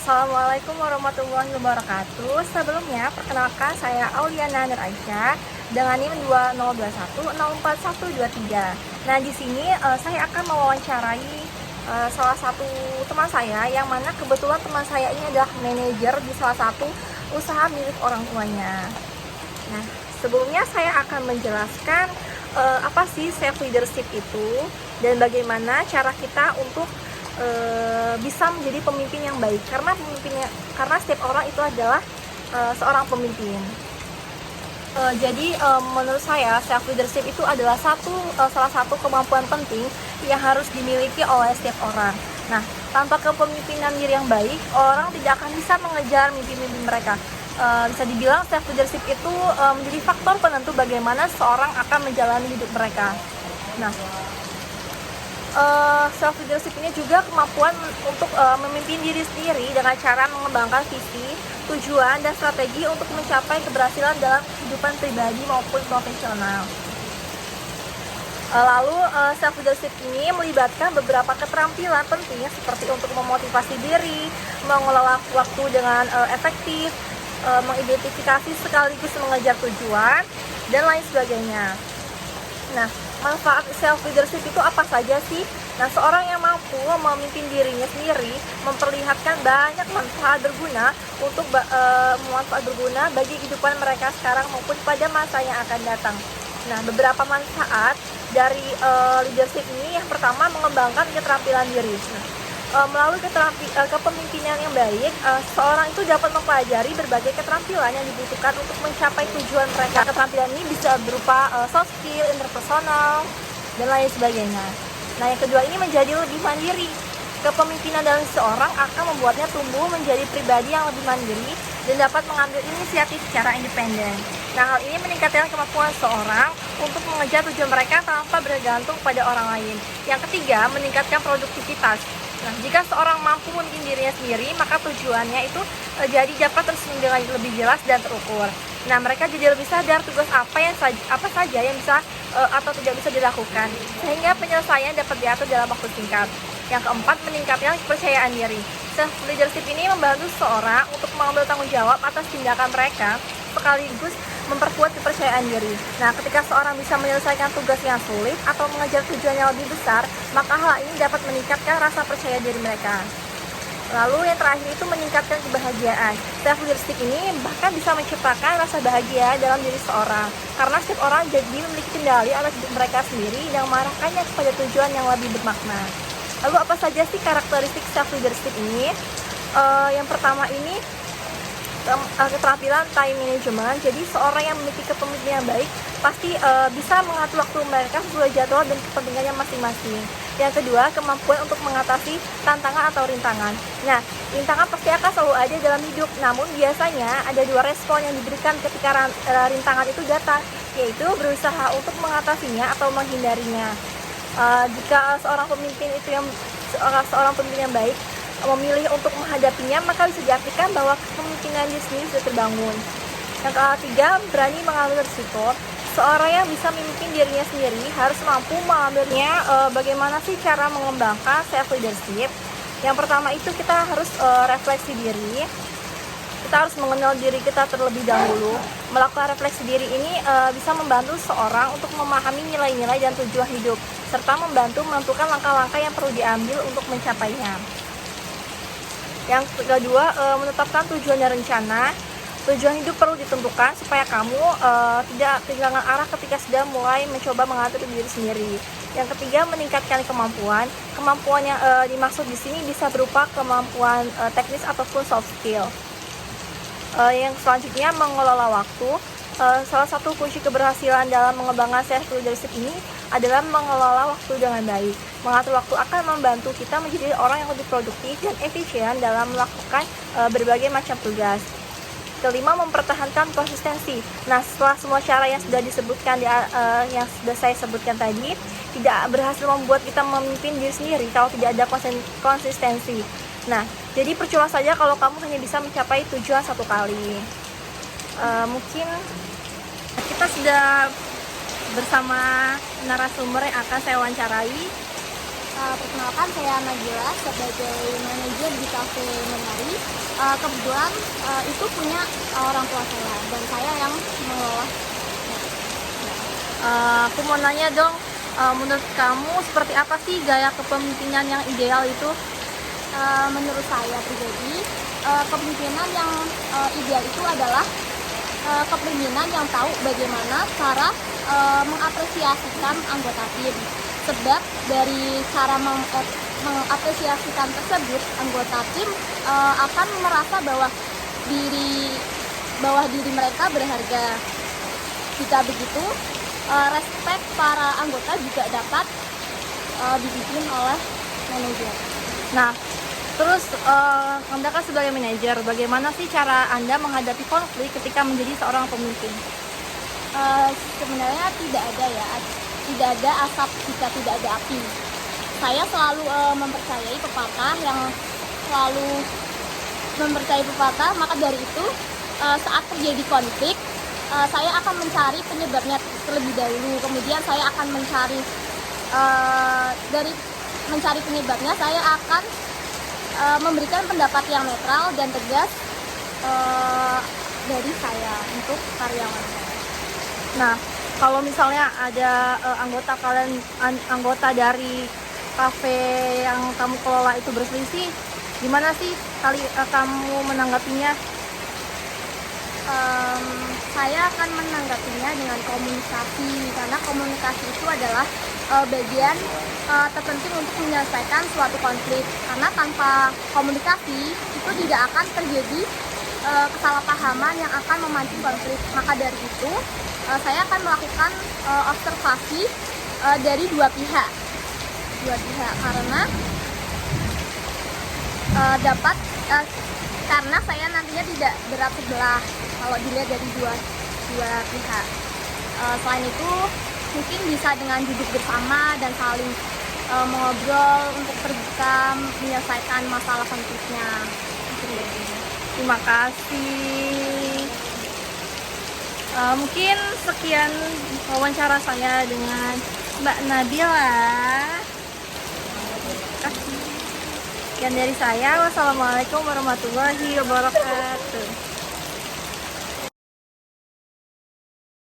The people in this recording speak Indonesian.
Assalamualaikum warahmatullahi wabarakatuh. Sebelumnya, perkenalkan saya Auliana Nur Aisyah dengan NIM 2021041123. Nah, di sini saya akan mewawancarai salah satu teman saya yang mana kebetulan teman saya ini adalah manajer di salah satu usaha milik orang tuanya. Nah, sebelumnya saya akan menjelaskan apa sih self leadership itu dan bagaimana cara kita untuk bisa menjadi pemimpin yang baik, karena setiap orang itu adalah seorang pemimpin. Jadi menurut saya self leadership itu adalah salah satu kemampuan penting yang harus dimiliki oleh setiap orang. Nah, tanpa kepemimpinan diri yang baik, orang tidak akan bisa mengejar mimpi-mimpi mereka. Bisa dibilang self leadership itu menjadi faktor penentu bagaimana seorang akan menjalani hidup mereka. Nah, self leadership ini juga kemampuan untuk memimpin diri sendiri dengan cara mengembangkan visi, tujuan, dan strategi untuk mencapai keberhasilan dalam kehidupan pribadi maupun profesional. Lalu self leadership ini melibatkan beberapa keterampilan penting seperti untuk memotivasi diri, mengelola waktu dengan efektif, mengidentifikasi sekaligus mengejar tujuan, dan lain sebagainya. Nah, manfaat self leadership itu apa saja sih? Nah, seorang yang mampu memimpin dirinya sendiri memperlihatkan banyak manfaat berguna bagi kehidupan mereka sekarang maupun pada masa yang akan datang. Nah, beberapa manfaat dari leadership ini, yang pertama mengembangkan keterampilan diri. Melalui kepemimpinan yang baik, seorang itu dapat mempelajari berbagai keterampilan yang dibutuhkan untuk mencapai tujuan mereka. Keterampilan ini bisa berupa soft skill, interpersonal, dan lain sebagainya. Nah, yang kedua ini menjadi lebih mandiri. Kepemimpinan dari seorang akan membuatnya tumbuh menjadi pribadi yang lebih mandiri dan dapat mengambil inisiatif secara independen. Nah, hal ini meningkatkan kemampuan seorang untuk mengejar tujuan mereka tanpa bergantung pada orang lain. Yang ketiga, meningkatkan produktivitas. Nah, jika seorang mampu memimpin dirinya sendiri, maka tujuannya itu jadi dapat tersusun dengan lebih jelas dan terukur. Nah, mereka jadi lebih sadar tugas apa saja yang bisa atau tidak bisa dilakukan, sehingga penyelesaian dapat diatur dalam waktu singkat. Yang keempat, meningkatkan kepercayaan diri. Self leadership ini membantu seorang untuk mengambil tanggung jawab atas tindakan mereka, sekaligus memperkuat kepercayaan diri. Nah, ketika seorang bisa menyelesaikan tugas yang sulit atau mengejar tujuan yang lebih besar, maka hal ini dapat meningkatkan rasa percaya diri mereka. Lalu yang terakhir itu meningkatkan kebahagiaan. Self leadership ini bahkan bisa menciptakan rasa bahagia dalam diri seorang, karena setiap orang jadi memiliki kendali atas hidup mereka sendiri yang mengarahkannya kepada tujuan yang lebih bermakna. Lalu apa saja sih karakteristik self leadership ini? Yang pertama ini keterampilan time management. Jadi seorang yang memiliki kepemimpinan yang baik pasti bisa mengatur waktu mereka sesuai jadwal dan kepentingannya masing-masing. Yang kedua, kemampuan untuk mengatasi tantangan atau rintangan. Nah, rintangan pasti akan selalu ada dalam hidup, namun biasanya ada dua respon yang diberikan ketika rintangan itu datang, yaitu berusaha untuk mengatasinya atau menghindarinya. Jika seorang pemimpin yang baik memilih untuk menghadapinya, maka bisa diartikan bahwa kepemimpinan diri sendiri sudah terbangun. Yang ketiga, berani mengambil risiko. Seorang yang bisa memimpin dirinya sendiri harus mampu mengambilnya. Bagaimana sih cara mengembangkan self leadership? Yang pertama itu kita harus refleksi diri. Kita harus mengenal diri kita terlebih dahulu. Melakukan refleksi diri ini bisa membantu seorang untuk memahami nilai-nilai dan tujuan hidup, serta membantu menentukan langkah-langkah yang perlu diambil untuk mencapainya. Yang kedua, menetapkan tujuan dan rencana. Tujuan hidup perlu ditentukan supaya kamu tidak kehilangan arah ketika sudah mulai mencoba mengatur diri sendiri. Yang ketiga, meningkatkan kemampuan. Kemampuan yang dimaksud di sini bisa berupa kemampuan teknis ataupun soft skill. Yang selanjutnya, mengelola waktu. Salah satu kunci keberhasilan dalam mengembangkan self leadership ini adalah mengelola waktu dengan baik. Mengatur waktu akan membantu kita menjadi orang yang lebih produktif dan efisien dalam melakukan berbagai macam tugas. Kelima, mempertahankan konsistensi. Nah, setelah semua cara yang sudah saya sebutkan tadi tidak berhasil membuat kita memimpin diri sendiri kalau tidak ada konsistensi. Nah, jadi percuma saja kalau kamu hanya bisa mencapai tujuan satu kali. Mungkin kita sudah bersama narasumber yang akan saya wawancarai. Perkenalkan, saya Nabila sebagai manajer di Cafe Menari. Kebetulan itu punya orang tua saya dan saya yang mengelola. Aku mau nanya dong, menurut kamu seperti apa sih gaya kepemimpinan yang ideal itu? Menurut saya pribadi, kepemimpinan yang ideal itu adalah kepemimpinan yang tahu bagaimana cara mengapresiasikan anggota tim. Sebab dari cara mengapresiasikan tersebut, anggota tim akan merasa bahwa diri mereka berharga. Jika begitu, respek para anggota juga dapat dibikin oleh manajer. Nah, terus Anda kan sebagai manajer, bagaimana sih cara Anda menghadapi konflik ketika menjadi seorang pemimpin? Sebenarnya tidak ada asap jika tidak ada api. Saya selalu mempercayai pepatah, maka dari itu saat terjadi konflik, saya akan mencari penyebabnya terlebih dahulu. Kemudian saya akan mencari penyebabnya, saya akan memberikan pendapat yang netral dan tegas dari saya untuk karyawan saya. Nah, kalau misalnya ada anggota dari kafe yang kamu kelola itu berselisih, gimana sih kamu menanggapinya? Saya akan menanggapinya dengan komunikasi, karena komunikasi itu adalah bagian terpenting untuk menyelesaikan suatu konflik. Karena tanpa komunikasi itu tidak akan terjadi kesalahpahaman yang akan memancing konflik. Maka dari itu saya akan melakukan observasi dari dua pihak karena karena saya nantinya tidak berat sebelah kalau dilihat dari dua pihak. Selain itu mungkin bisa dengan duduk bersama dan saling mengobrol untuk terbuka menyelesaikan masalah konfliknya. Terima kasih. Mungkin sekian wawancara saya dengan Mbak Nabila. Terima kasih. Sekian dari saya. Wassalamualaikum warahmatullahi wabarakatuh.